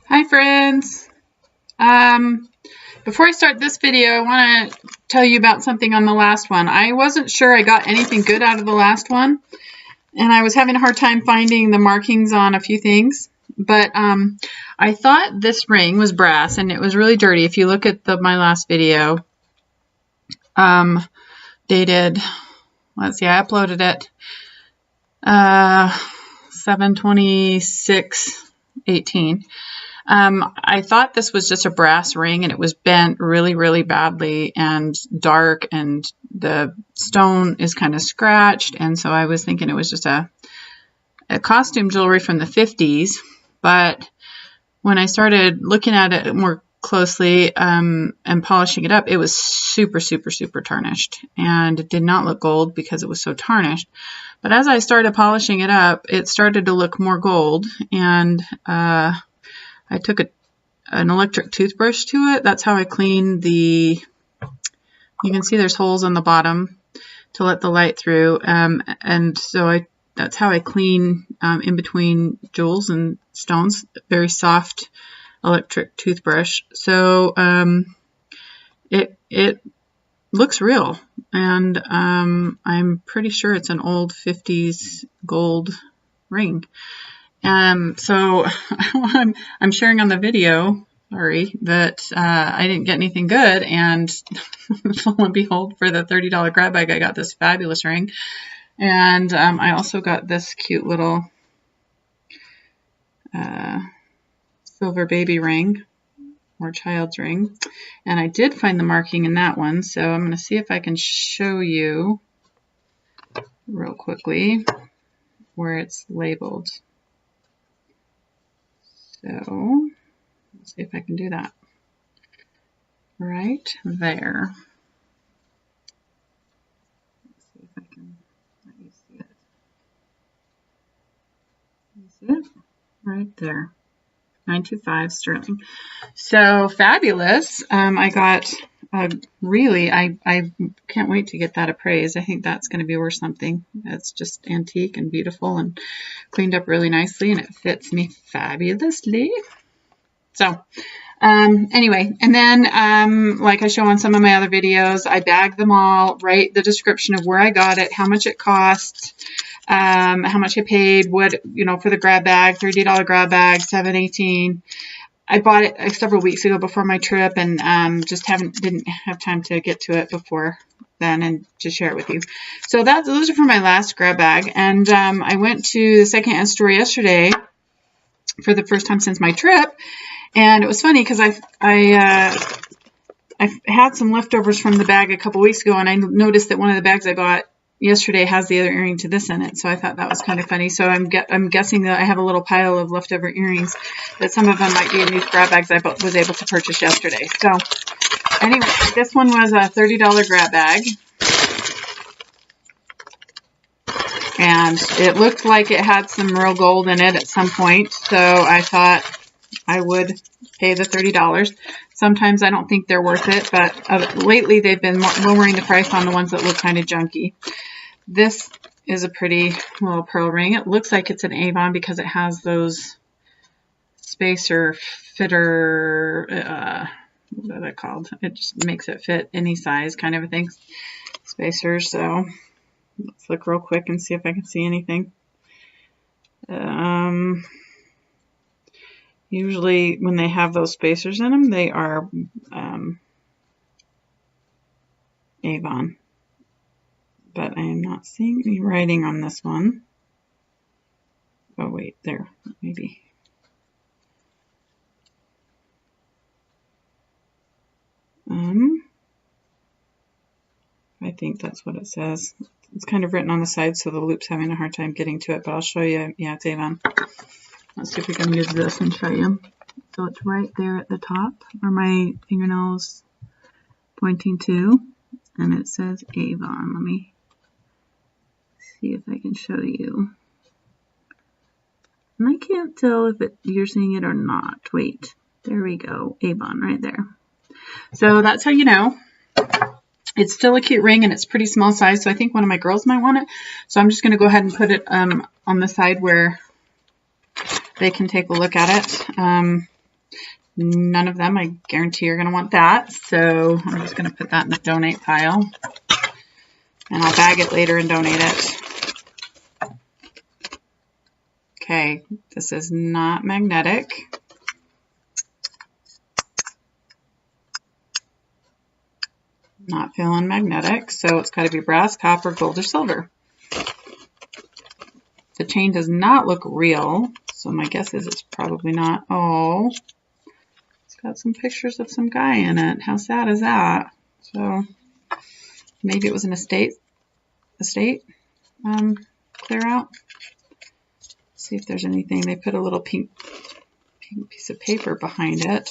Hi friends. Before I start this video, I want to tell you about something on the last one. I wasn't sure I got anything good out of the last one, and I was having a hard time finding the markings on a few things. But I thought this ring was brass, and it was really dirty. If you look at my last video, dated, let's see, I uploaded it 7/26/18. I thought this was just a brass ring, and it was bent really, really badly and dark, and the stone is kind of scratched, and so I was thinking it was just a costume jewelry from the 50s. But when I started looking at it more closely and polishing it up, it was super, super, super tarnished, and it did not look gold because it was so tarnished. But as I started polishing it up, it started to look more gold, and I took an electric toothbrush to it. That's how I cleaned you can see there's holes on the bottom to let the light through. And so that's how I clean in between jewels and stones. Very soft electric toothbrush. So it looks real. And I'm pretty sure it's an old 50s gold ring. So I'm sharing on the video, sorry, that I didn't get anything good, and lo and behold, for the $30 grab bag, I got this fabulous ring. And I also got this cute little silver baby ring, or child's ring. And I did find the marking in that one, so I'm going to see if I can show you real quickly where it's labeled. So let's see if I can do that. Right there. Let's see if I can let you see it. You see it? Right there. 925 sterling. So fabulous. I got really, I can't wait to get that appraised. I think that's going to be worth something. It's just antique and beautiful and cleaned up really nicely, and it fits me fabulously. So anyway, and then like I show on some of my other videos, I bag them all, write the description of where I got it, how much it cost, how much I paid, what, for the grab bag, $30 grab bag, $7.18. I bought it several weeks ago before my trip, and just didn't have time to get to it before then and to share it with you. So those are for my last grab bag. And I went to the secondhand store yesterday for the first time since my trip, and it was funny because I had some leftovers from the bag a couple weeks ago, and I noticed that one of the bags I got yesterday has the other earring to this in it, so I thought that was kind of funny. So I'm guessing that I have a little pile of leftover earrings, that some of them might be in these grab bags I was able to purchase yesterday. So anyway, this one was a $30 grab bag, and it looked like it had some real gold in it at some point, so I thought I would pay the $30. Sometimes I don't think they're worth it, but lately they've been lowering the price on the ones that look kind of junky. This is a pretty little pearl ring. It looks like it's an Avon because it has those spacer fitter, what are they called? It just makes it fit any size kind of a thing. Spacers. So let's look real quick and see if I can see anything. Usually when they have those spacers in them, they are Avon. But I am not seeing any writing on this one. Oh wait, there, maybe. I think that's what it says. It's kind of written on the side, so the loop's having a hard time getting to it, but I'll show you. Yeah, it's Avon. Let's see if we can use this and show you. So it's right there at the top where my fingernail's pointing to, and it says Avon. Let me see if I can show you. And I can't tell if you're seeing it or not. Wait, there we go. Avon right there. So that's how you know. It's still a cute ring, and it's pretty small size, so I think one of my girls might want it. So I'm just going to go ahead and put it on the side where they can take a look at it. None of them, I guarantee, are going to want that. So I'm just going to put that in the donate pile. And I'll bag it later and donate it. Okay, this is not magnetic. Not feeling magnetic, so it's got to be brass, copper, gold, or silver. The chain does not look real, so my guess is it's probably not. Oh, it's got some pictures of some guy in it. How sad is that? So maybe it was an estate clear out. See if there's anything. They put a little pink piece of paper behind it.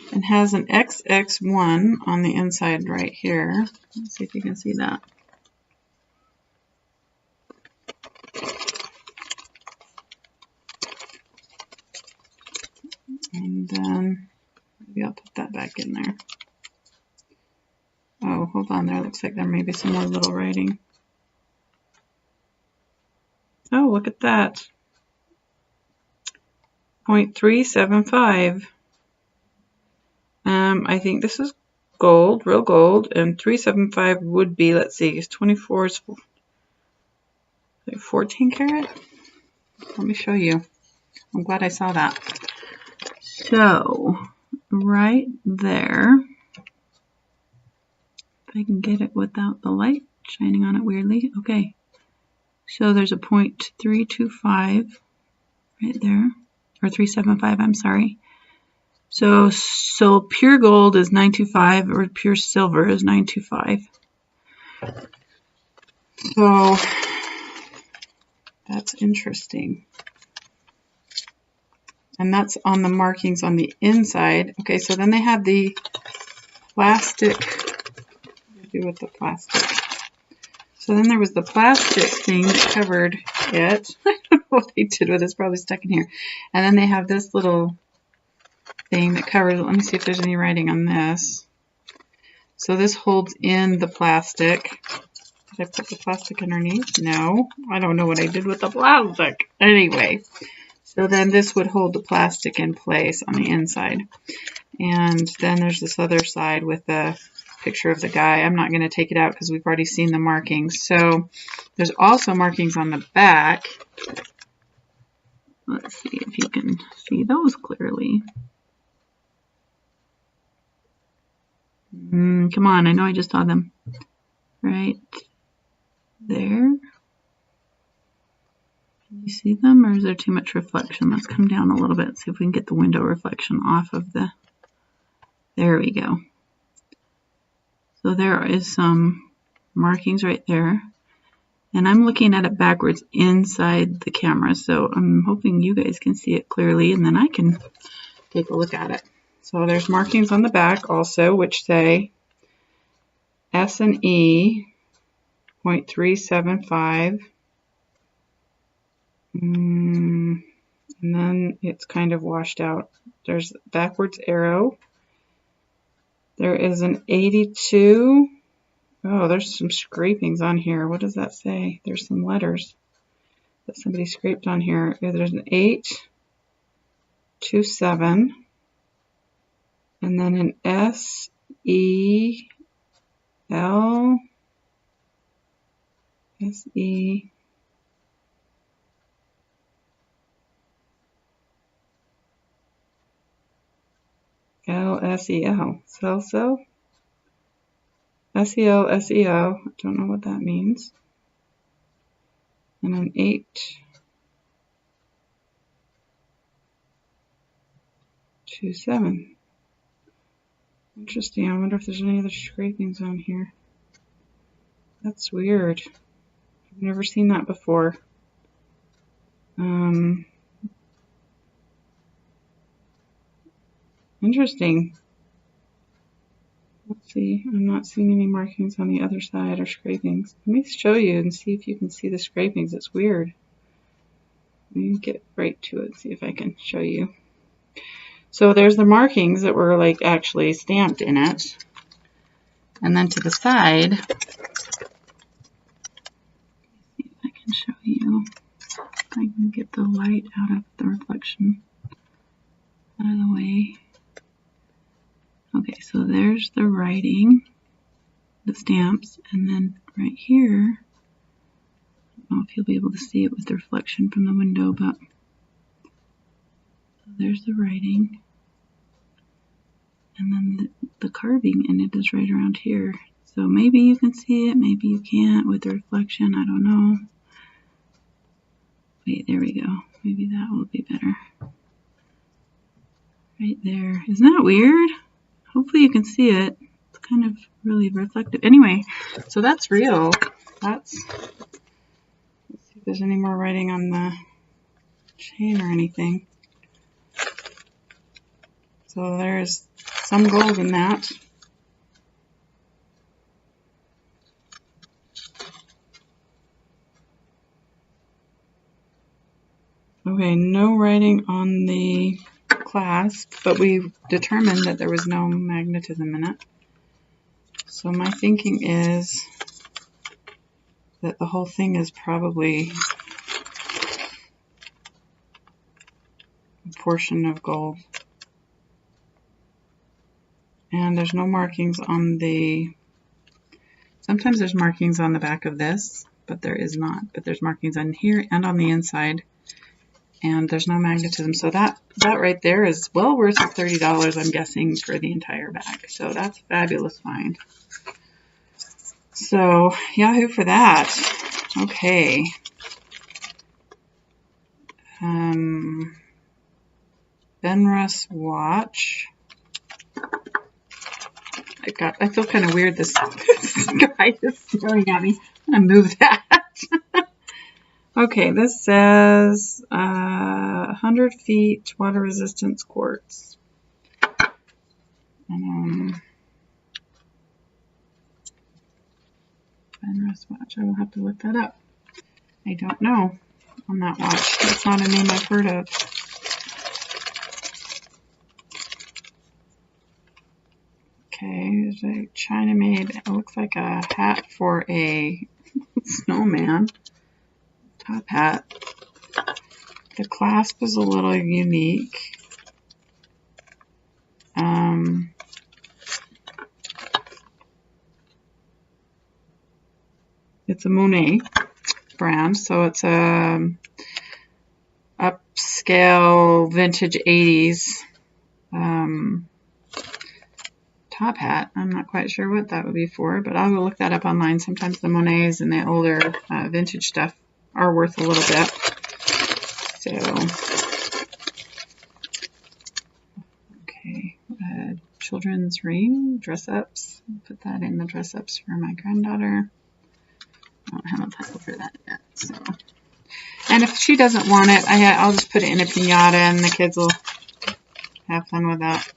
And has an XX1 on the inside right here. Let's see if you can see that. And then maybe I'll put that back in there. Oh, hold on, there looks like there may be some more little writing. Oh, look at that. 0.375. I think this is gold, real gold, and 375 would be, let's see, 24 is 14 karat? Let me show you. I'm glad I saw that. So, right there, if I can get it without the light shining on it weirdly. Okay, so there's a 0.325 right there, or 375, I'm sorry. So pure gold is 925, or pure silver is 925. So that's interesting. And that's on the markings on the inside. Okay, so then they have the plastic. What do I do with the plastic? So then there was the plastic thing that covered it. I don't know what they did with it. It's probably stuck in here. And then they have this little thing that covers. Let me see if there's any writing on this. So this holds in the plastic. Did I put the plastic underneath? No. I don't know what I did with the plastic. Anyway, so then this would hold the plastic in place on the inside. And then there's this other side with the picture of the guy. I'm not going to take it out because we've already seen the markings. So there's also markings on the back. Let's see if you can see those clearly. Come on, I know I just saw them. Right there. Can you see them, or is there too much reflection? Let's come down a little bit, see if we can get the window reflection off of the... There we go. So there is some markings right there. And I'm looking at it backwards inside the camera, so I'm hoping you guys can see it clearly, and then I can take a look at it. So there's markings on the back also, which say S&E 0.375. And then it's kind of washed out. There's a backwards arrow. There is an 82. Oh, there's some scrapings on here. What does that say? There's some letters that somebody scraped on here. There's an 827. And then an S-E-L. S-E. L-S-E-O. So. S-E-O, S-E-O. I don't know what that means. And an 827. Interesting. I wonder if there's any other scrapings on here. That's weird. I've never seen that before. Interesting. Let's see. I'm not seeing any markings on the other side or scrapings. Let me show you and see if you can see the scrapings. It's weird. Let me get right to it and see if I can show you. So there's the markings that were like actually stamped in it. And then to the side, let's see if I can show you. get the light out of the reflection out of the way. Okay, so there's the writing, the stamps, and then right here, I don't know if you'll be able to see it with the reflection from the window, but there's the writing, and then the carving, and it is right around here. So maybe you can see it, maybe you can't with the reflection, I don't know. Wait, there we go. Maybe that will be better. Right there. Isn't that weird? Hopefully you can see it. It's kind of really reflective. Anyway, so that's real. Let's see if there's any more writing on the chain or anything. So there's some gold in that. Okay, no writing on the clasp, but we determined that there was no magnetism in it. So my thinking is that the whole thing is probably a portion of gold. And there's no markings on the, sometimes there's markings on the back of this, but there is not. But there's markings on here and on the inside. And there's no magnetism. So that right there is well worth the $30, I'm guessing, for the entire bag. So that's a fabulous find. So yahoo for that. Okay. Benrus watch. I feel kind of weird. This guy is staring at me. I'm gonna move that. Okay, this says 100 feet water resistance quartz. Benrus watch. I will have to look that up. I don't know on that watch. That's not a name I've heard of. Okay, there's a China made. It looks like a hat for a snowman. Top hat. The clasp is a little unique. It's a Monet brand, so it's a upscale vintage 80s top hat. I'm not quite sure what that would be for, but I will look that up online. Sometimes the Monets and the older vintage stuff are worth a little bit. So, okay, children's ring, dress-ups. Put that in the dress-ups for my granddaughter. I don't have a title for that yet. So, and if she doesn't want it, I'll just put it in a piñata, and the kids will have fun with that.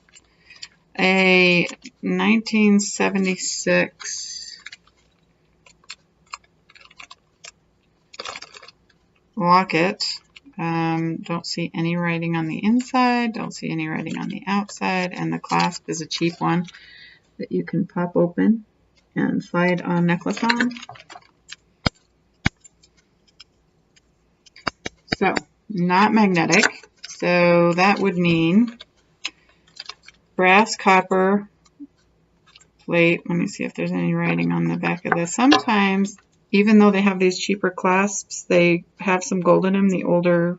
A 1976 locket. Don't see any writing on the inside. Don't see any writing on the outside. And the clasp is a cheap one that you can pop open and slide a necklace on. So, not magnetic. So that would mean brass, copper, plate. Let me see if there's any writing on the back of this. Sometimes, even though they have these cheaper clasps, they have some gold in them, the older,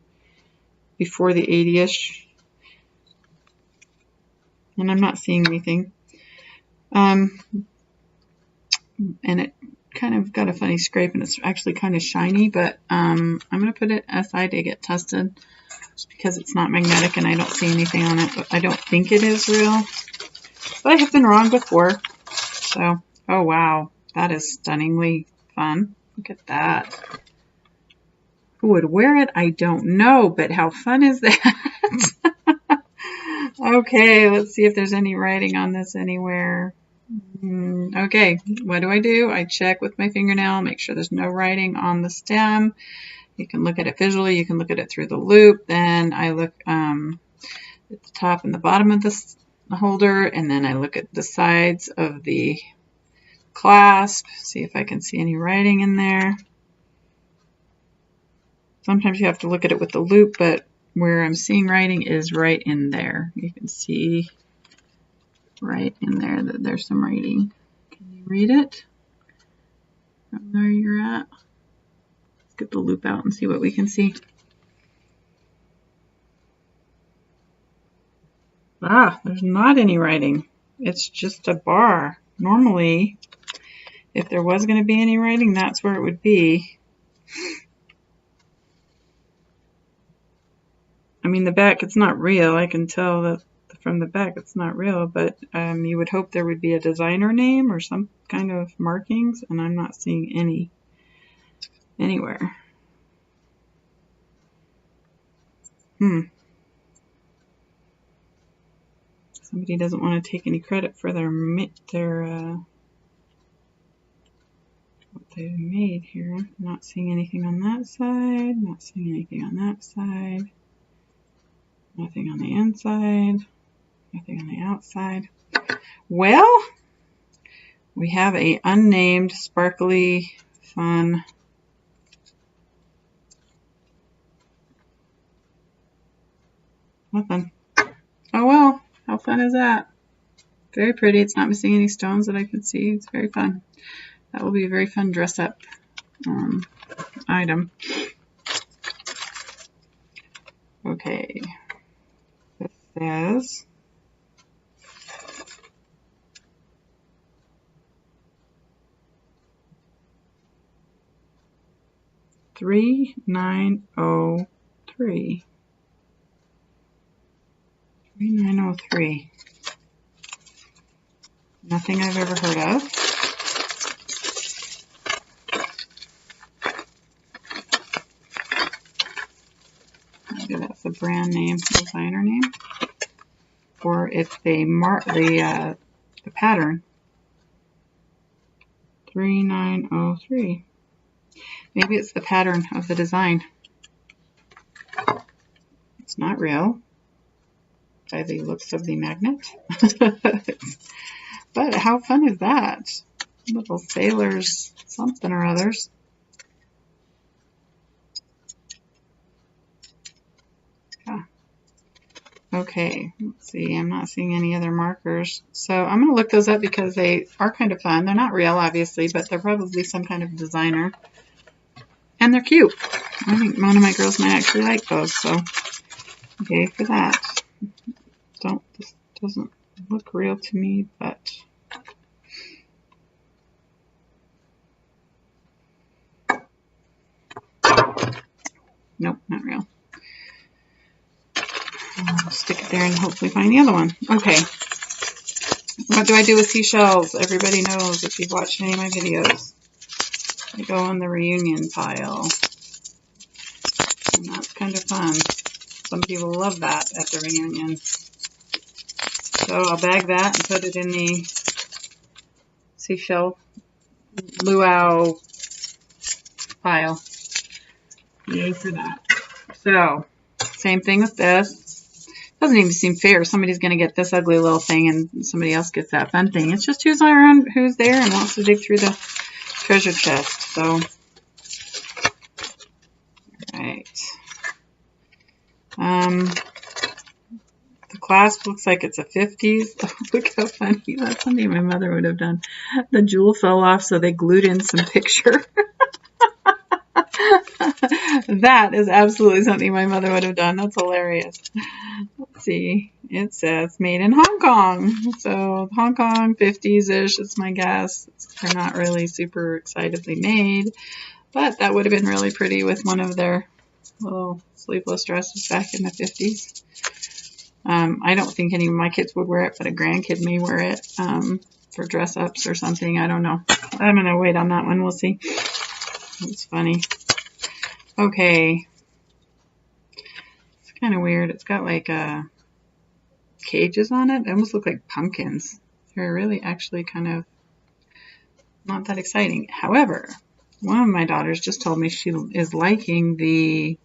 before the 80-ish. And I'm not seeing anything. And it kind of got a funny scrape, and it's actually kind of shiny, but I'm going to put it aside to get tested. Just because it's not magnetic and I don't see anything on it, but I don't think it is real. But I have been wrong before. So, oh wow, that is stunningly fun. Look at that. Who would wear it? I don't know, but how fun is that? Okay, let's see if there's any writing on this anywhere. Okay, what do? I check with my fingernail, make sure there's no writing on the stem. You can look at it visually, you can look at it through the loop. Then I look at the top and the bottom of this holder, and then I look at the sides of the clasp, see if I can see any writing in there. sometimes you have to look at it with the loop, but where I'm seeing writing is right in there. You can see right in there that there's some writing. Can you read it from where you're at? Let's get the loop out and see what we can see. Ah, there's not any writing. It's just a bar. Normally, if there was going to be any writing, that's where it would be. I mean, the back, it's not real. I can tell that from the back it's not real, but you would hope there would be a designer name or some kind of markings, and I'm not seeing any anywhere. Somebody doesn't want to take any credit for their what they made here. Not seeing anything on that side, not seeing anything on that side, nothing on the inside, nothing on the outside. Well, we have a unnamed, sparkly, fun nothing. Oh well, how fun is that? Very pretty. It's not missing any stones that I can see. It's very fun. That will be a very fun dress up item. Okay. This says $3903. 3903. Nothing I've ever heard of. Maybe that's a brand name, designer name, or it's the pattern. 3903. Maybe it's the pattern of the design. It's not real by the looks of the magnet. But how fun is that? Little sailors, something or others. Yeah. Okay, let's see. I'm not seeing any other markers. So I'm going to look those up because they are kind of fun. They're not real, obviously, but they're probably some kind of designer. And they're cute. I think one of my girls might actually like those, so yay for that. This doesn't look real to me, but nope, not real. I'll stick it there and hopefully find the other one. Okay. What do I do with seashells? Everybody knows if you've watched any of my videos. They go on the reunion pile. And that's kind of fun. Some people love that at the reunion. So I'll bag that and put it in the seashell luau pile. Yay for that. So, same thing with this. Doesn't even seem fair. Somebody's going to get this ugly little thing and somebody else gets that fun thing. It's just who's around, who's there and wants to dig through the treasure chest. So, alright. The clasp looks like it's a 50s. Oh, look how funny. That's something my mother would have done. The jewel fell off, so they glued in some picture. That is absolutely something my mother would have done. That's hilarious. Let's see. It says made in Hong Kong. So Hong Kong, 50s-ish is my guess. They're not really super excitedly made, but that would have been really pretty with one of their little sleeveless dresses back in the 50s. I don't think any of my kids would wear it, but a grandkid may wear it for dress-ups or something. I don't know. I'm going to wait on that one. We'll see. It's funny. Okay. It's kind of weird. It's got like cages on it. They almost look like pumpkins. They're really actually kind of not that exciting. However, one of my daughters just told me she is liking the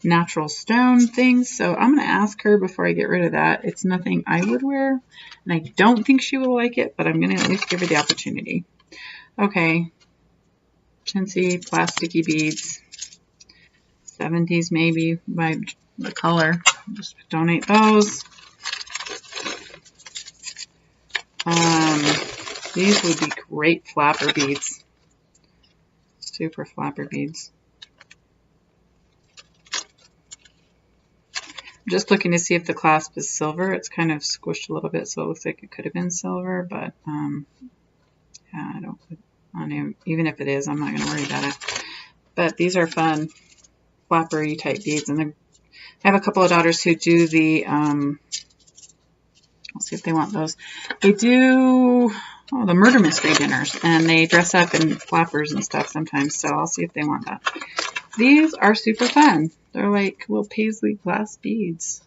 natural stone things, so I'm going to ask her before I get rid of that. It's nothing I would wear, and I don't think she will like it, but I'm going to at least give her the opportunity. Okay. Chintzy, plasticky beads. 70s maybe by the color. Just donate those. These would be great flapper beads. Super flapper beads. I'm just looking to see if the clasp is silver. It's kind of squished a little bit, so it looks like it could have been silver, but yeah, I don't, even if it is, I'm not going to worry about it. But these are fun, flappery type beads, and I have a couple of daughters who do the, I'll see if they want those. They do the murder mystery dinners, and they dress up in flappers and stuff sometimes, so I'll see if they want that. These are super fun. They're like little paisley glass beads.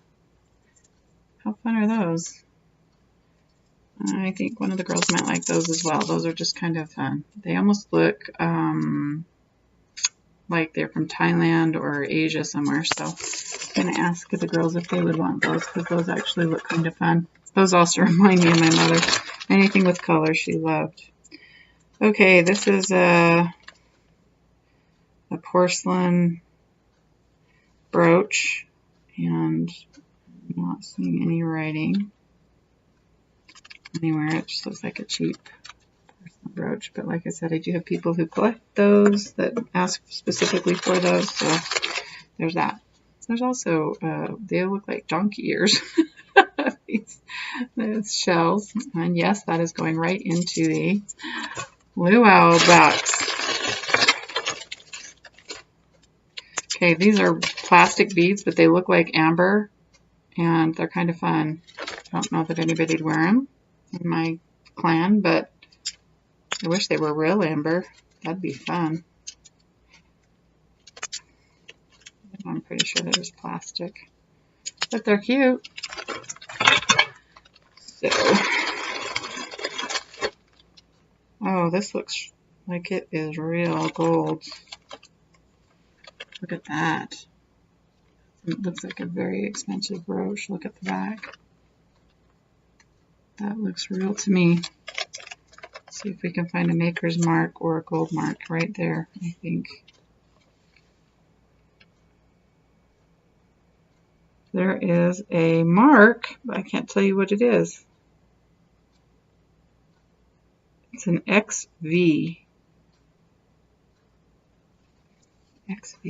How fun are those? I think one of the girls might like those as well. Those are just kind of fun. They almost look like they're from Thailand or Asia somewhere, so I'm going to ask the girls if they would want those, because those actually look kind of fun. Those also remind me of my mother. Anything with color she loved. Okay, this is a porcelain brooch, and I'm not seeing any writing anywhere. It just looks like a cheap porcelain brooch, but like I said, I do have people who collect those that ask specifically for those, so there's that. There's also, they look like donkey ears. These shells, and yes, that is going right into the luau box. Okay, these are plastic beads, but they look like amber, and they're kind of fun. I don't know that anybody'd wear them in my clan, but I wish they were real amber. That'd be fun. I'm pretty sure they're just plastic, but they're cute. So, oh, this looks like it is real gold. Look at that. It looks like a very expensive brooch. Look at the back. That looks real to me. Let's see if we can find a maker's mark or a gold mark right there, I think. There is a mark, but I can't tell you what it is. It's an XV. XV.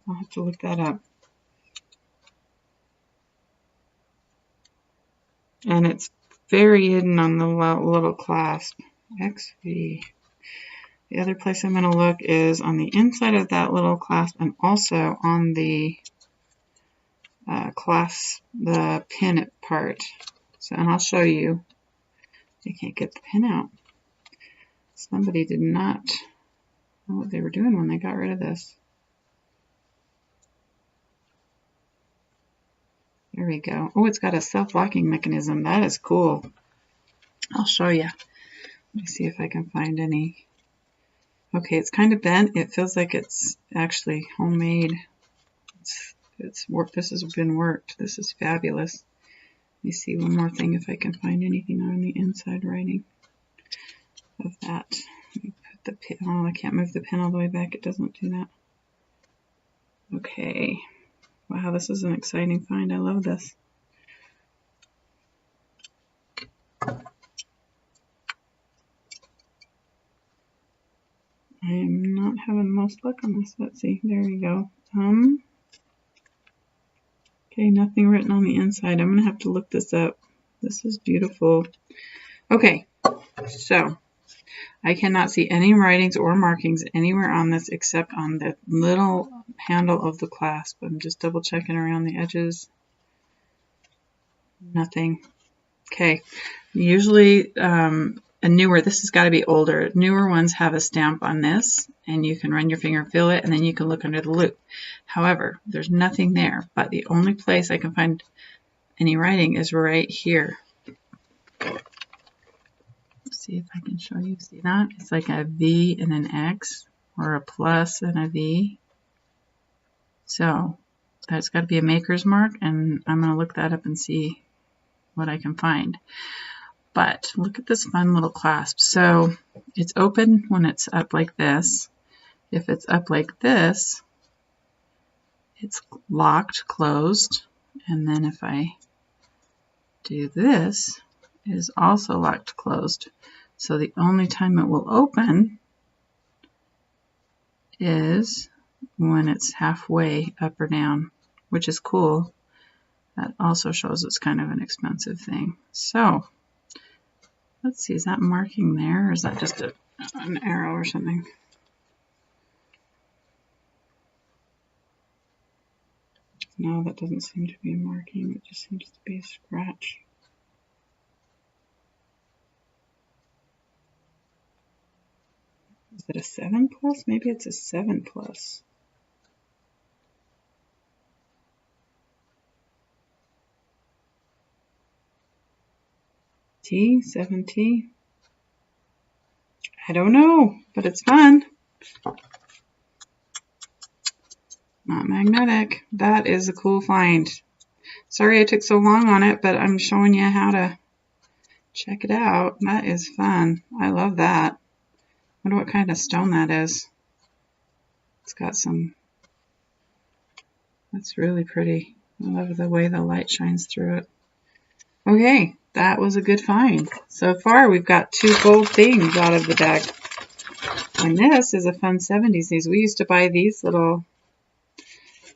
I'll have to look that up. And it's very hidden on the little clasp. XV. The other place I'm going to look is on the inside of that little clasp, and also on the clasp, the pin part. So, and I'll show you. I can't get the pin out. Somebody did not know what they were doing when they got rid of this. There we go. Oh, it's got a self-locking mechanism. That is cool. I'll show you. Let me see if I can find any. Okay, it's kind of bent. It feels like it's actually homemade. It's worked. This has been worked. This is fabulous. Let me see one more thing if I can find anything on the inside writing of that. Let me put the pin. Oh, I can't move the pin all the way back. It doesn't do that. Okay. Wow, this is an exciting find. I love this. I am not having most luck on this. Let's see. There we go. Okay, nothing written on the inside. I'm going to have to look this up. This is beautiful. Okay, so I cannot see any writings or markings anywhere on this except on the little handle of the clasp. I'm just double checking around the edges. Nothing. Okay, usually this has got to be older. Newer ones have a stamp on this, and you can run your finger, feel it, and then you can look under the loop. However, there's nothing there, but the only place I can find any writing is right here. Let's see if I can show you. See that? It's like a V and an X, or a plus and a V. So that's got to be a maker's mark, and I'm going to look that up and see what I can find. But look at this fun little clasp. So it's open when it's up like this. If it's up like this, it's locked, closed, and then if I do this, it is also locked, closed. So the only time it will open is when it's halfway up or down, which is cool. That also shows it's kind of an expensive thing. So let's see, is that marking there, or is that just an arrow or something? No, that doesn't seem to be a marking. It just seems to be a scratch. Is it a 7 plus? Maybe it's a 7 plus. T, 7T? I don't know, but it's fun. Not magnetic. That is a cool find. Sorry I took so long on it, but I'm showing you how to check it out. That is fun. I love that. I wonder what kind of stone that is. It's got some... That's really pretty. I love the way the light shines through it. Okay, that was a good find. So far we've got 2 gold things out of the bag. And this is a fun 70s. We used to buy these little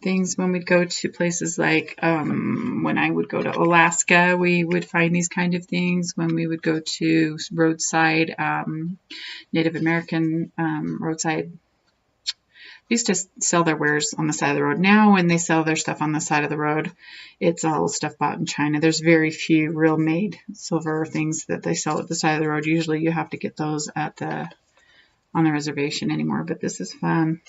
things when we'd go to places like when I would go to Alaska, we would find these kind of things. When we would go to roadside Native American roadside, they used to sell their wares on the side of the road. Now when they sell their stuff on the side of the road, it's all stuff bought in China. There's very few real made silver things that they sell at the side of the road. Usually you have to get those at on the reservation anymore, but this is fun.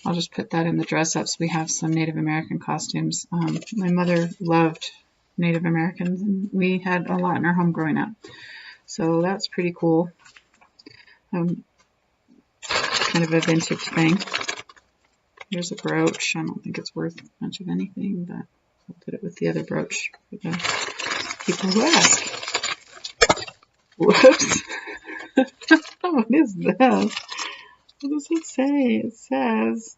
I'll just put that in the dress ups. We have some Native American costumes. My mother loved Native Americans, and we had a lot in our home growing up. So that's pretty cool. Kind of a vintage thing. Here's a brooch. I don't think it's worth much of anything, but I'll put it with the other brooch for the people who ask. Whoops. What is this? What does it say? It says,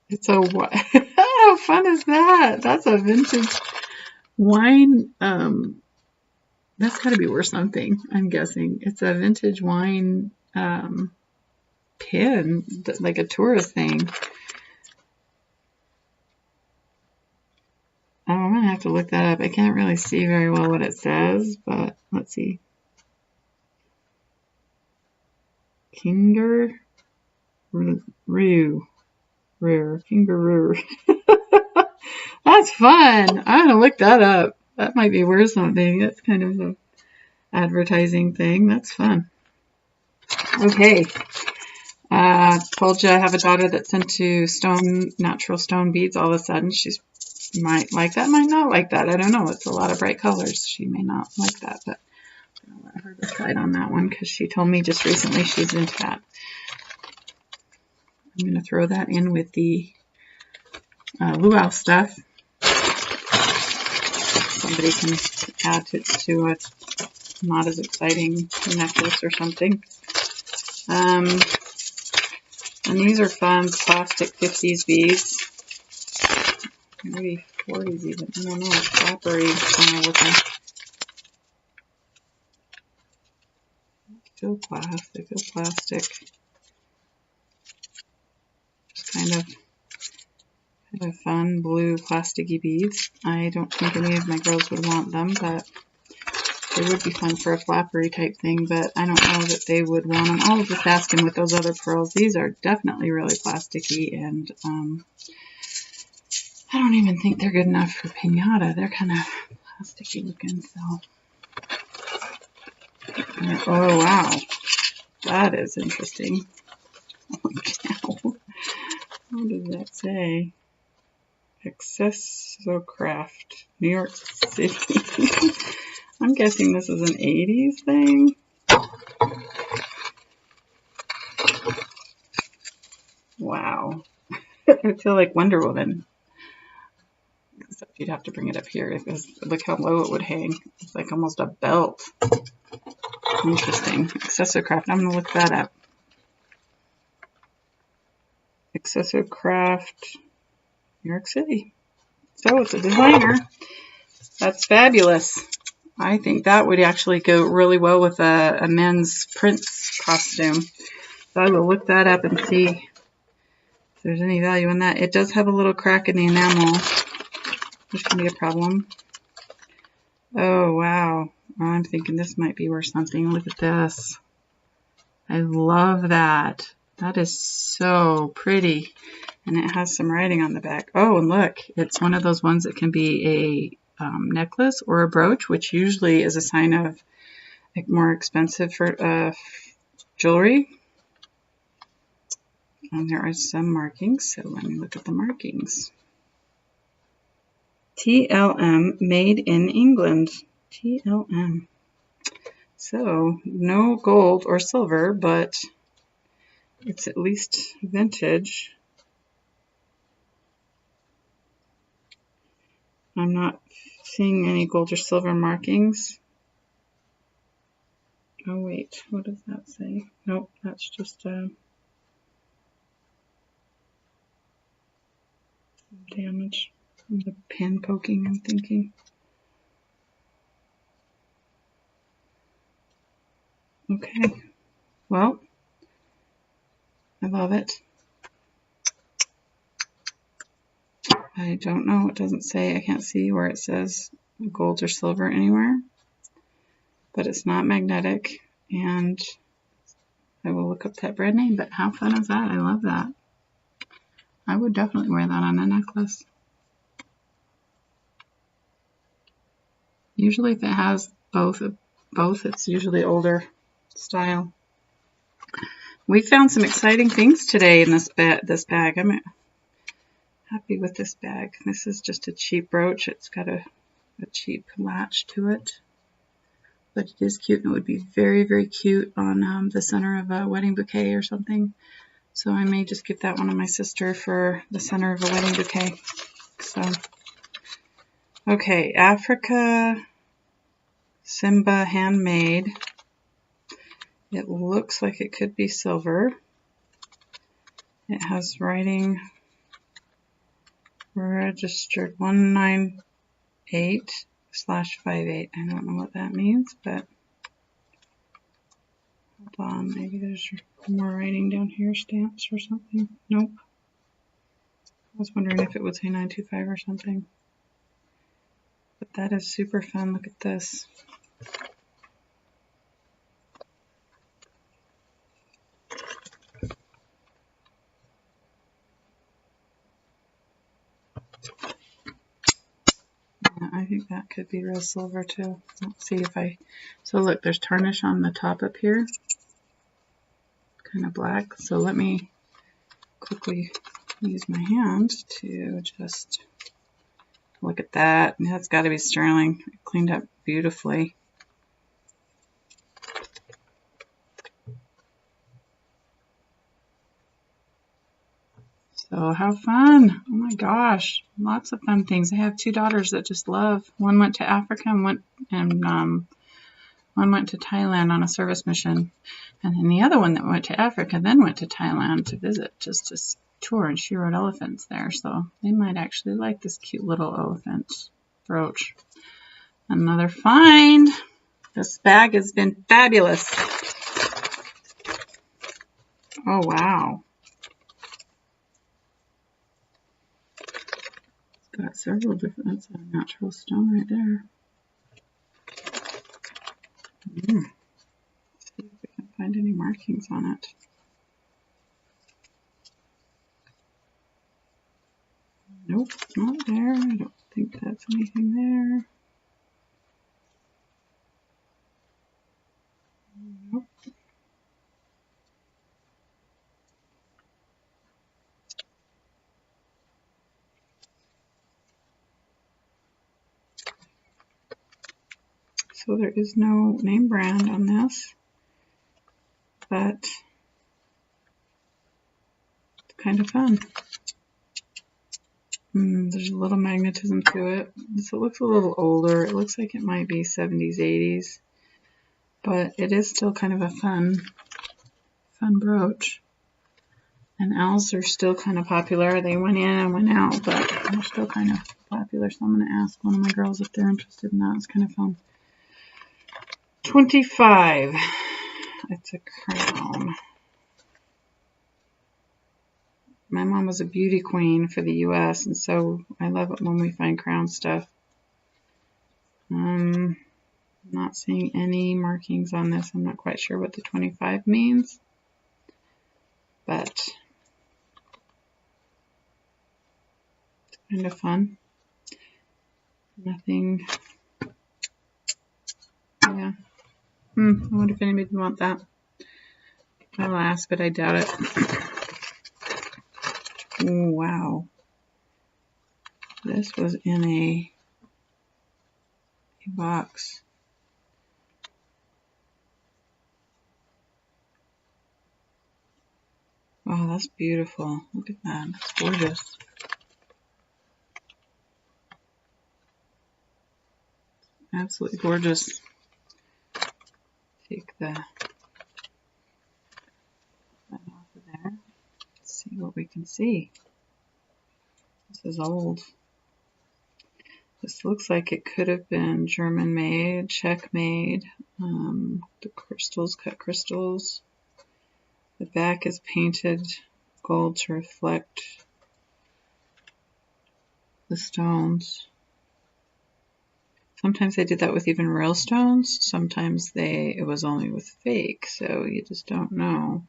it's a what? How fun is that? That's a vintage wine. That's got to be worth something, I'm guessing. It's a vintage wine pin, like a tourist thing. Oh, I'm going to have to look that up. I can't really see very well what it says, but let's see. Kangaroo. That's fun. I'm gonna look that up. That might be worth something. That's kind of an advertising thing. That's fun. Okay. Told you I have a daughter that's into natural stone beads all of a sudden. She might like that, might not like that. I don't know. It's a lot of bright colors. She may not like that, but I'll let her decide on that one because she told me just recently she's into that. I'm going to throw that in with the luau stuff. Somebody can add it to a not as exciting necklace or something. And these are fun plastic 50s beads. Maybe 40s even. I don't know. It's coppery kind of looking. Feel plastic. Just kind of fun blue plasticky beads. I don't think any of my girls would want them, but they would be fun for a flappery type thing, but I don't know that they would want them. I'll just ask them with those other pearls. These are definitely really plasticky, and I don't even think they're good enough for piñata. They're kind of plasticky looking, so. Oh, wow. That is interesting. Oh, cow. What does that say? Accessocraft, New York City. I'm guessing this is an 80s thing. Wow. I feel like Wonder Woman. Except you'd have to bring it up here because look how low it would hang. It's like almost a belt. Interesting. Accessocraft. I'm going to look that up. Excessive Craft, New York City. So it's a designer. That's fabulous. I think that would actually go really well with a men's prince costume. So I will look that up and see if there's any value in that. It does have a little crack in the enamel, which can be a problem. Oh, wow. I'm thinking this might be worth something. Look at this. I love that. That is so pretty. And it has some writing on the back. Oh, and look, it's one of those ones that can be a necklace or a brooch, which usually is a sign of like more expensive for jewelry. And there are some markings, so let me look at the markings. TLM, made in England. TLM. So, no gold or silver, but it's at least vintage. I'm not seeing any gold or silver markings. Oh wait, what does that say? Nope, that's just damage from the pin poking, I'm thinking. Okay, well, I love it. I don't know, it doesn't say, I can't see where it says gold or silver anywhere, but it's not magnetic, and I will look up that brand name, but how fun is that? I love that. I would definitely wear that on a necklace. Usually if it has both, it's usually older style. We found some exciting things today in this bag. I'm happy with this bag. This is just a cheap brooch. It's got a cheap latch to it, but it is cute, and it would be very, very cute on the center of a wedding bouquet or something. So I may just give that one to my sister for the center of a wedding bouquet. So, okay, Africa Simba handmade. It looks like it could be silver. It has writing registered 198/58. I don't know what that means, but hold on, maybe there's more writing down here, stamps or something. Nope. I was wondering if it would say 925 or something. But that is super fun. Look at this. I think that could be real silver too. Let's see if so look, there's tarnish on the top up here, kind of black. So let me quickly use my hand to just look at that. That's got to be sterling. It cleaned up beautifully. So how fun. Oh my gosh, lots of fun things. I have two daughters that just love. One went to Africa and one went to Thailand on a service mission. And then the other one that went to Africa then went to Thailand to visit, just to tour, and she rode elephants there. So they might actually like this cute little elephant brooch. Another find. This bag has been fabulous. Oh, wow. Got several different, that's a natural stone right there. Let's see if we can find any markings on it. Nope, not there. I don't think that's anything there. Nope. So there is no name brand on this, but it's kind of fun. There's a little magnetism to it. So it looks a little older. It looks like it might be 70s, 80s, but it is still kind of a fun brooch. And owls are still kind of popular. They went in and went out, but they're still kind of popular. So I'm going to ask one of my girls if they're interested in that. It's kind of fun. 25. It's a crown. My mom was a beauty queen for the U.S., and so I love it when we find crown stuff. Not seeing any markings on this. I'm not quite sure what the 25 means, but it's kind of fun. Nothing. Yeah. I wonder if anybody would want that. I'll ask, but I doubt it. Oh, wow. This was in a box. Wow, that's beautiful. Look at that. That's gorgeous. Absolutely gorgeous. Take that off of there. Let's see what we can see. This is old. This looks like it could have been German made, Czech made. The crystals, cut crystals. The back is painted gold to reflect the stones. Sometimes they did that with even real stones. Sometimes it was only with fake, so you just don't know.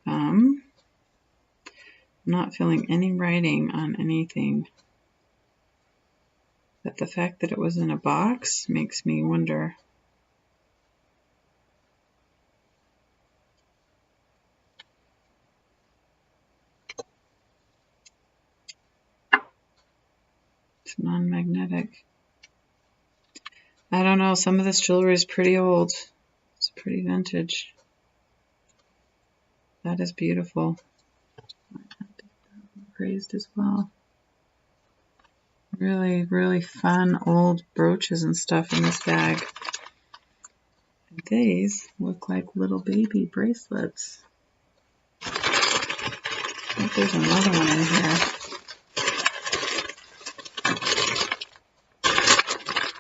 I'm not feeling any writing on anything. But the fact that it was in a box makes me wonder. It's non-magnetic. I don't know, some of this jewelry is pretty old. It's pretty vintage. That is beautiful. Praised as well. Really, really fun old brooches and stuff in this bag. And these look like little baby bracelets. I think there's another one in here.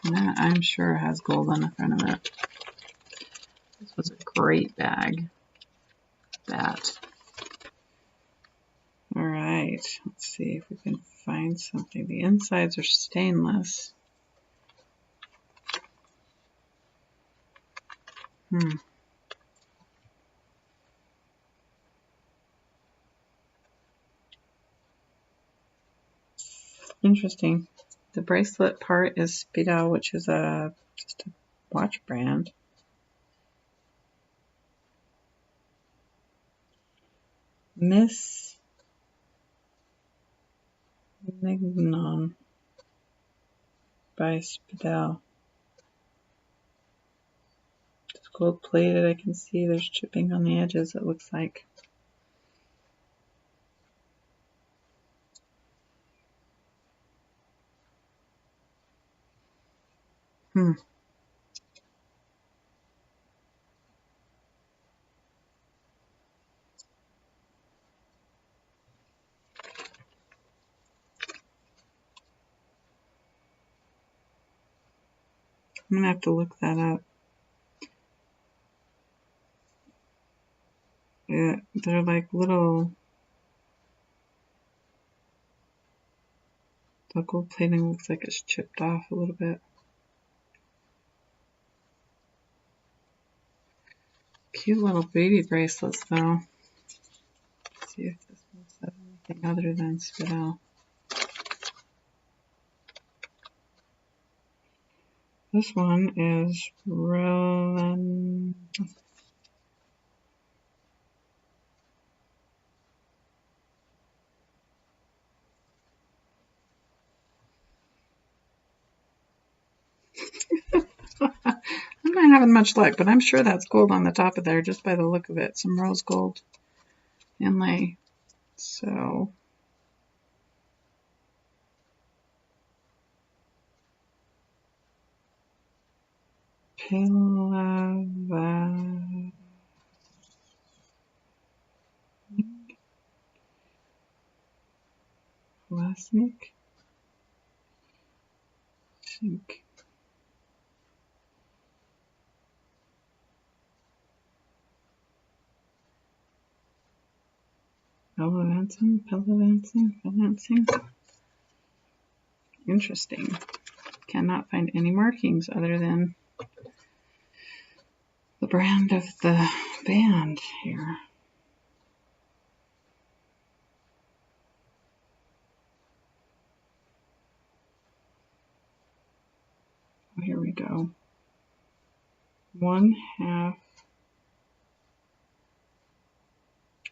And that, I'm sure, has gold on the front of it. This was a great bag. That. Alright, let's see if we can find something. The insides are stainless. Interesting. The bracelet part is Spidal, which is just a watch brand. Miss Mignon by Spidal. It's gold plated. I can see there's chipping on the edges, it looks like. I'm gonna have to look that up. Yeah, they're like little. The gold plating looks like it's chipped off a little bit. Cute little baby bracelets, though. Let's see if this one says anything other than Spidal. This one is Roland. I'm not having much luck, but I'm sure that's gold on the top of there just by the look of it. Some rose gold inlay. So Pilava. Plastic. Sink. Balancing. Interesting. Cannot find any markings other than the brand of the band here. Oh, here we go. 1/2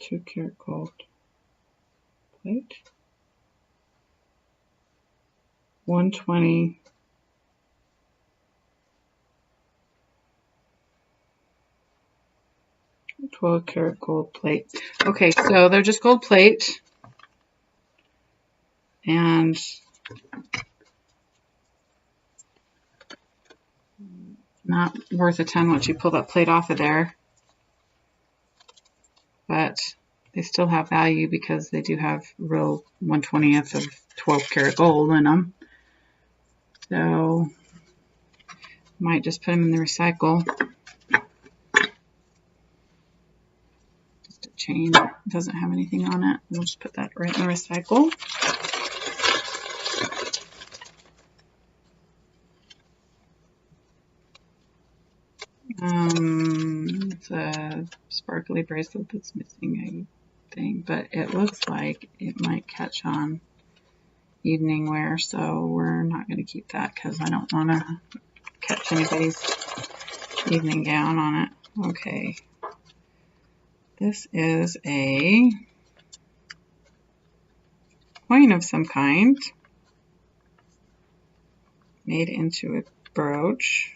2-karat gold plate. 120 12-karat gold plate. Okay, so they're just gold plate and not worth a ton once you pull that plate off of there, but they still have value because they do have real 1/20th of 12-karat gold in them. So might just put them in the recycle. Just a chain, doesn't have anything on it. We'll just put that right in the recycle. It's a sparkly bracelet that's missing a thing, but it looks like it might catch on evening wear, so we're not going to keep that because I don't want to catch anybody's evening gown on it. Okay, this is a coin of some kind made into a brooch.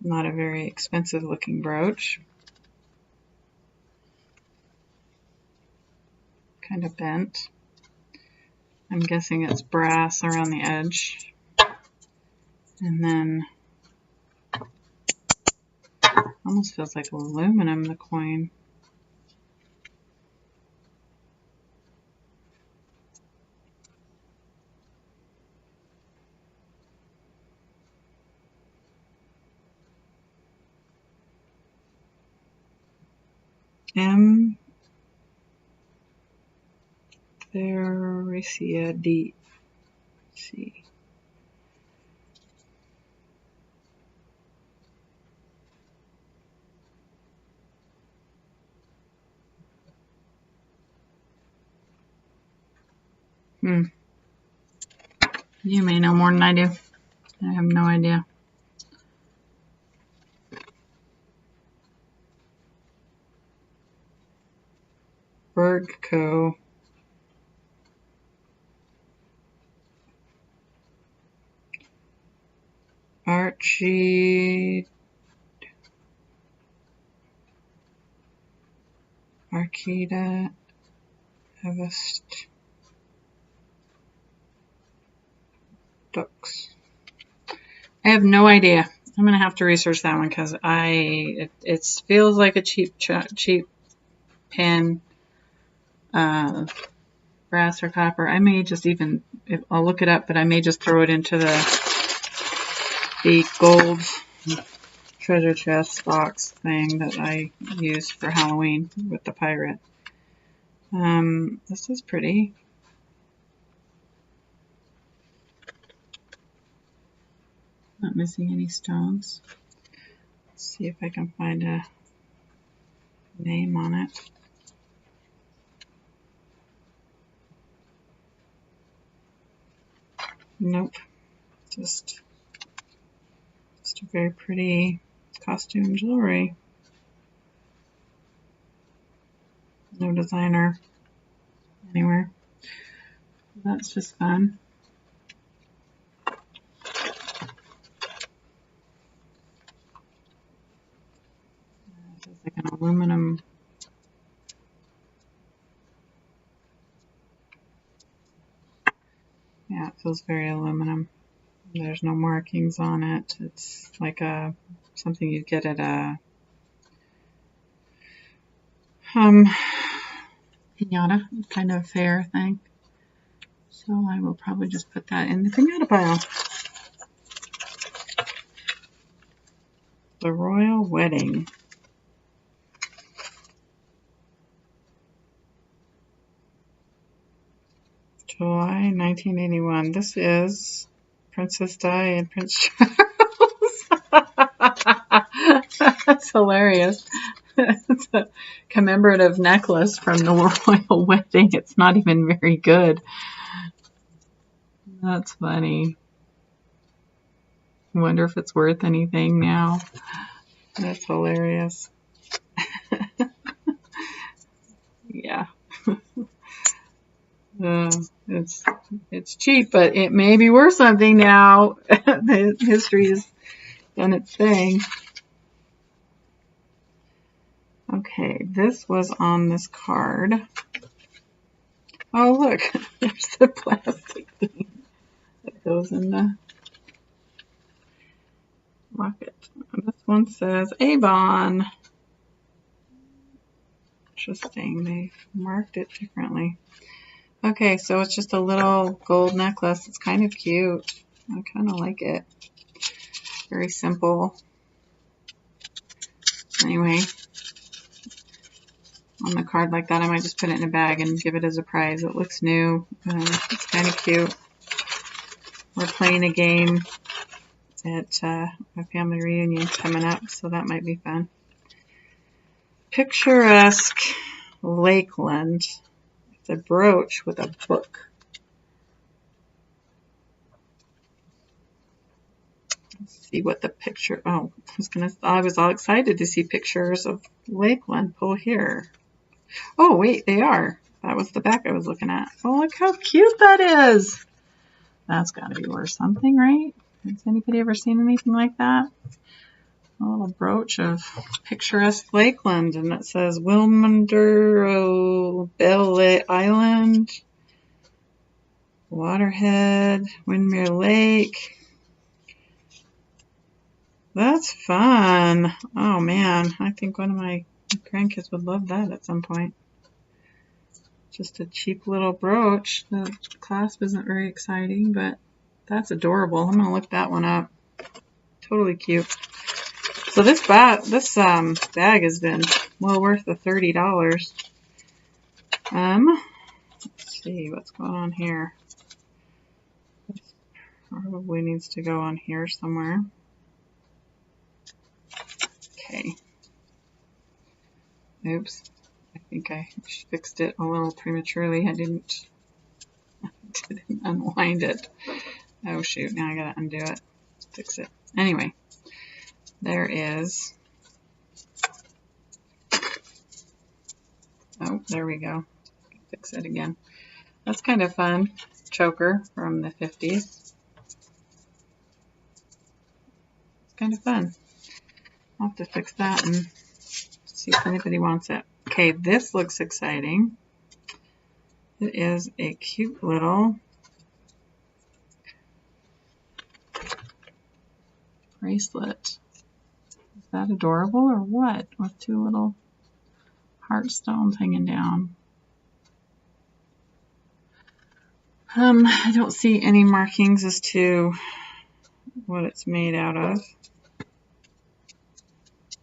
Not a very expensive looking brooch. Kind of bent. I'm guessing it's brass around the edge. And then almost feels like aluminum, the coin. M. Theresia D. C. You may know more than I do. I have no idea. Berg Co. Arcada Evest Ducks. I have no idea. I'm gonna have to research that one because it feels like a cheap pin, brass or copper. I may just even I'll look it up, but I may just throw it into the gold treasure chest box thing that I used for Halloween with the pirate. This is pretty. Not missing any stones. Let's see if I can find a name on it. Nope. Just a very pretty costume jewelry. No designer anywhere. That's just fun. It's like an aluminum. Yeah, it feels very aluminum. There's no markings on it. It's like something you'd get at a pinata kind of fair thing. So I will probably just put that in the pinata pile. The Royal Wedding. July 1981. This is Princess Di and Prince Charles. That's hilarious. It's a commemorative necklace from the Royal Wedding. It's not even very good. That's funny. Wonder if it's worth anything now. That's hilarious. Yeah. It's cheap, but it may be worth something now. The history has done its thing. Okay, this was on this card. Oh, look, there's the plastic thing that goes in the rocket. This one says Avon. Interesting, they marked it differently. Okay, so it's just a little gold necklace. It's kind of cute. I kind of like it. Very simple. Anyway, on the card like that, I might just put it in a bag and give it as a prize. It looks new. It's kind of cute. We're playing a game at a family reunion coming up, so that might be fun. Picturesque Lakeland. It's a brooch with a book. Let's see what the picture. Oh, I was all excited to see pictures of Lakeland. Pull here. Oh, wait, they are. That was the back I was looking at. Oh, look how cute that is. That's got to be worth something, right? Has anybody ever seen anything like that? A little brooch of picturesque Lakeland, and it says Wilmington, Belle Island, Waterhead, Windmere Lake. That's fun. Oh man, I think one of my grandkids would love that at some point. Just a cheap little brooch. The clasp isn't very exciting, but that's adorable. I'm gonna look that one up. Totally cute. So this bag has been well worth the $30. Let's see what's going on here. This probably needs to go on here somewhere. Okay. Oops. I think I fixed it a little prematurely. I didn't unwind it. Oh shoot, now I gotta undo it. Fix it. Anyway, there is. Oh, there we go. Fix it again. That's kind of fun. Choker from the 50s. It's kind of fun. I'll have to fix that and see if anybody wants it. Okay, this looks exciting. It is a cute little bracelet. Is that adorable or what? With two little heart stones hanging down. I don't see any markings as to what it's made out of.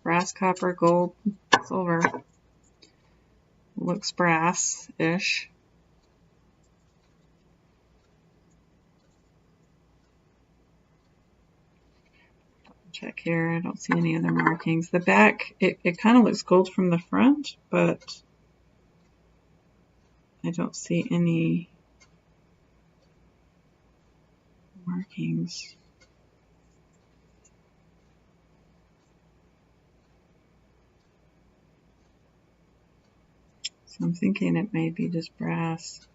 Brass, copper, gold, silver. Looks brass-ish. Check here. I don't see any other markings. The back, it kind of looks gold from the front, but I don't see any markings. So I'm thinking it may be just brass.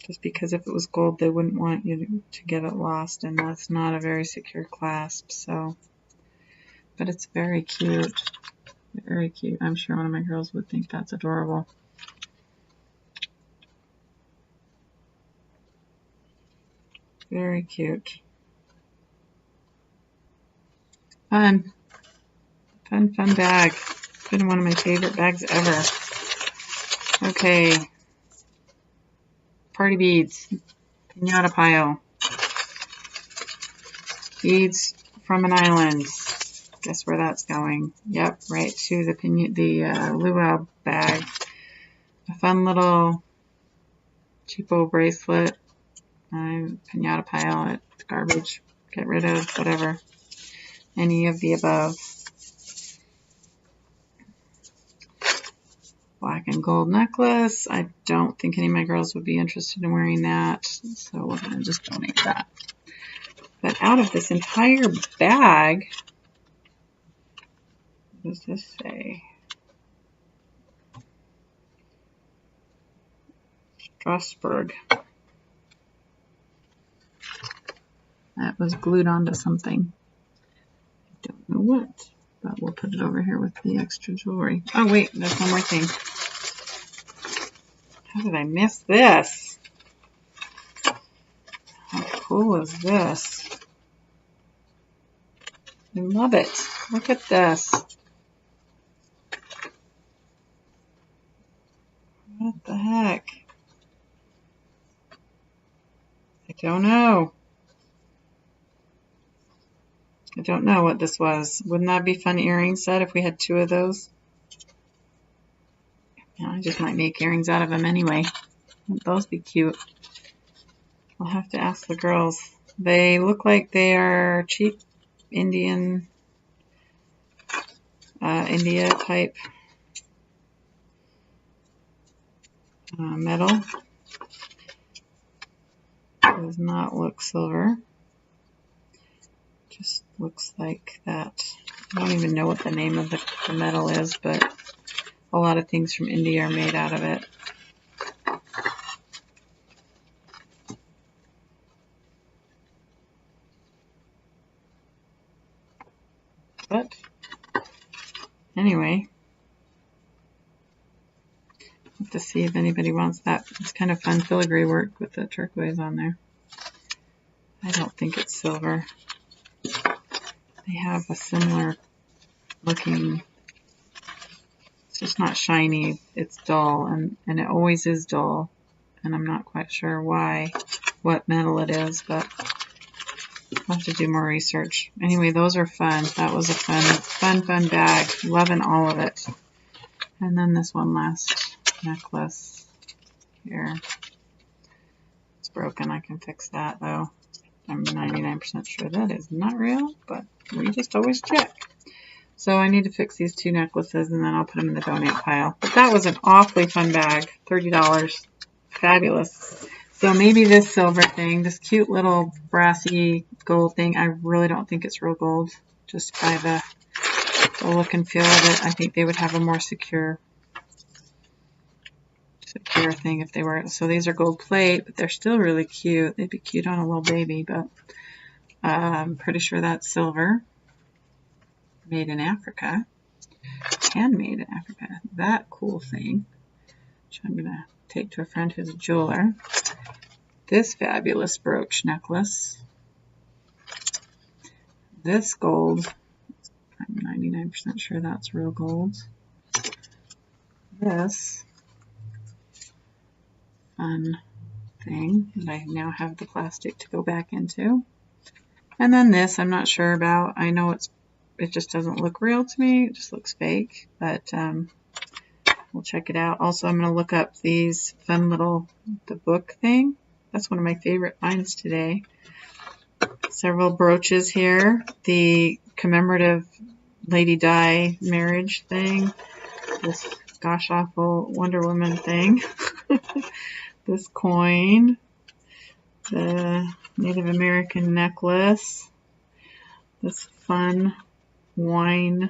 Just because if it was gold, they wouldn't want you to get it lost, and that's not a very secure clasp. So, but it's very cute. Very cute. I'm sure one of my girls would think that's adorable. Very cute. Fun. Fun, fun bag. been one of my favorite bags ever. Okay. Party beads. Pinata pile. Beads from an island. Guess where that's going? Yep, right to the luau bag. A fun little cheapo bracelet. Pinata pile at garbage. Get rid of whatever. Any of the above. Black and gold necklace. I don't think any of my girls would be interested in wearing that, so we're going to just donate that. But out of this entire bag, what does this say? Strasbourg. That was glued onto something. I don't know what, but we'll put it over here with the extra jewelry. Oh wait, there's one more thing. How did I miss this? How cool is this? I love it. Look at this. What the heck? I don't know. I don't know what this was. Wouldn't that be fun earring set if we had 2 of those? Yeah, I just might make earrings out of them anyway. Wouldn't those be cute? I'll have to ask the girls. They look like they are cheap India type metal. Does not look silver. Just looks like that. I don't even know what the name of the metal is, but a lot of things from India are made out of it. But anyway, have to see if anybody wants that. It's kind of fun filigree work with the turquoise on there. I don't think it's silver. They have a similar looking, it's just not shiny, it's dull, and it always is dull, and I'm not quite sure why, what metal it is, but I'll have to do more research. Anyway, those are fun. That was a fun bag. Loving all of it. And then this one last necklace here. It's broken. I can fix that though. I'm 99% sure that is not real, but we just always check. So I need to fix these 2 necklaces and then I'll put them in the donate pile. But that was an awfully fun bag. $30. Fabulous. So maybe this silver thing, this cute little brassy gold thing, I really don't think it's real gold. Just by the look and feel of it, I think they would have a more secure thing if they were. So these are gold plate, but they're still really cute. They'd be cute on a little baby, but I'm pretty sure that's silver. Made in Africa. Handmade in Africa. That cool thing, which I'm going to take to a friend who's a jeweler. This fabulous brooch necklace. This gold. I'm 99% sure that's real gold. This fun thing that I now have the plastic to go back into. And then this I'm not sure about. I know it just doesn't look real to me. It just looks fake, but we'll check it out. Also, I'm going to look up these fun little, the book thing. That's one of my favorite finds today. Several brooches here. The commemorative Lady Di marriage thing. This gosh awful Wonder Woman thing. This coin. The Native American necklace. This fun wine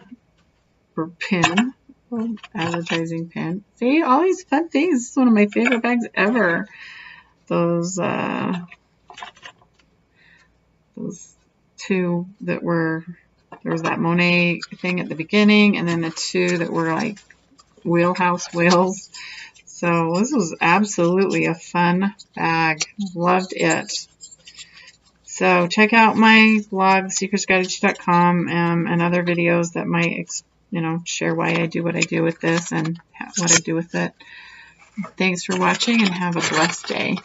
pin. Advertising pin. See, all these fun things. This is one of my favorite bags ever. Those 2 that were, there was that Monet thing at the beginning, and then the 2 that were like wheelhouse whales. So this was absolutely a fun bag. Loved it. So check out my blog, secretsguidetoyou.com, and other videos that might share why I do what I do with this and what I do with it. Thanks for watching and have a blessed day.